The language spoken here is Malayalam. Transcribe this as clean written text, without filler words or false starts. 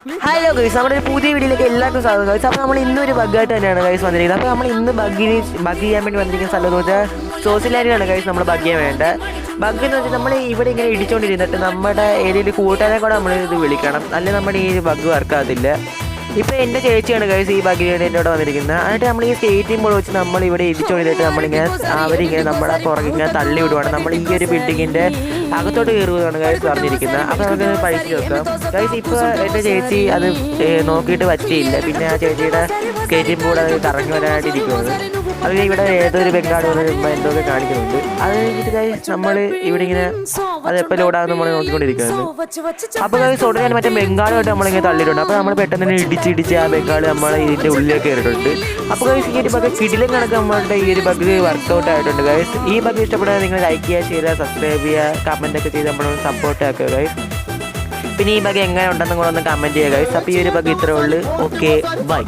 ഹലോ ഗൈസ്, നമ്മുടെ ഒരു പുതിയ വീഡിയോയിലേക്ക് എല്ലാവർക്കും സ്വാഗതം ഗൈസ്. അപ്പോൾ നമ്മൾ ഇന്നൊരു ബഗ്ഗായിട്ട് തന്നെയാണ് ഗൈസ് വന്നിരിക്കുന്നത്. അപ്പോൾ നമ്മൾ ഇന്ന് ബഗ് ചെയ്യാൻ വേണ്ടി വന്നിരിക്കുന്ന സ്ഥലം എന്ന് വെച്ചാൽ സോസിലാരിയാണ് ഗൈസ്. നമ്മൾ ബഗ് ചെയ്യാൻ വേണ്ട ബഗ് എന്ന് വെച്ചാൽ നമ്മൾ ഇവിടെ ഇങ്ങനെ ഇടിച്ചുകൊണ്ടിരുന്നിട്ട് നമ്മുടെ ഏരിയയിൽ കൂട്ടാനെ കൂടെ നമ്മൾ ഇത് വിളിക്കണം, അല്ലെങ്കിൽ നമ്മുടെ ഈ ബഗ് വർക്കാകത്തില്ല. ഇപ്പോൾ എൻ്റെ ചേച്ചിയാണ് ഗൈസ് ഈ ബഗ് എന്നോട് വന്നിരിക്കുന്നത്. എന്നിട്ട് നമ്മൾ ഈ സ്റ്റേറ്റ് ബോൾ വെച്ച് നമ്മൾ ഇവിടെ ഇടിച്ചുകൊണ്ടിട്ട് നമ്മളിങ്ങനെ അവരിങ്ങനെ നമ്മുടെ പുറകെ ഇങ്ങനെ തള്ളി വിടുവാണ്. നമ്മൾ ഈ ഒരു ബിൽഡിങ്ങിൻ്റെ അകത്തോട്ട് കയറുകയാണ് ഗൈസ് പറഞ്ഞിരിക്കുന്നത്. അപ്പോൾ നമുക്ക് പഠിച്ചു നോക്കാം ഗൈസ്. ഇപ്പോൾ എൻ്റെ ചേച്ചി അത് നോക്കിയിട്ട് പറ്റിയില്ല. പിന്നെ ആ ചേച്ചിയുടെ സ്കേറ്റിംഗ് ബോർഡ് അത് കറങ്ങി വരാനായിട്ട് ഇരിക്കുന്നത്. അത് ഇവിടെ ഏതൊരു ബംഗാളി എന്തൊക്കെ കാണിക്കുന്നുണ്ട്. അത് കഴിഞ്ഞിട്ട് ഗൈസ് നമ്മൾ ഇവിടെ ഇങ്ങനെ അത് എപ്പോൾ ലോഡാകുന്ന നമ്മൾ നോക്കിക്കൊണ്ടിരിക്കുന്നത്. അപ്പോൾ ഗൈസ് ഉടനെ മറ്റേ ബംഗാളുമായിട്ട് നമ്മളിങ്ങനെ തള്ളിയിട്ടുണ്ട്. അപ്പോൾ നമ്മൾ പെട്ടെന്ന് തന്നെ ഇടിച്ച് ആ ബംഗാൾ നമ്മൾ ഇതിൻ്റെ ഉള്ളിലേക്ക് കയറിയിട്ടുണ്ട്. അപ്പോൾ ഗൈസ് ഈ ഒരു ബഗ് കിടിലം കണക്ക് നമ്മളുടെ ഈ ഒരു ബഗ് വർക്കൗട്ട് ആയിട്ടുണ്ട് ഗൈസ്. ഈ ബഗ് ഇഷ്ടപ്പെട്ടാൽ നിങ്ങൾ ലൈക്ക് ചെയ്യുക, ഷെയർ ചെയ്യുക, സബ്സ്ക്രൈബ് ചെയ്യുക, കമൻ്റ് ഒക്കെ ചെയ്ത് നമ്മളൊന്ന് സപ്പോർട്ട് ആക്കുക ഗൈസ്. പിന്നെ ഈ ബഗ് എങ്ങനെ ഉണ്ടെന്നും കൂടെ ഒന്ന് കമൻറ്റ് ചെയ്യുക ഗൈസ്. അപ്പോൾ ഈ ഒരു ബഗ് ഇത്രയേ ഉള്ളൂ. Okay, by.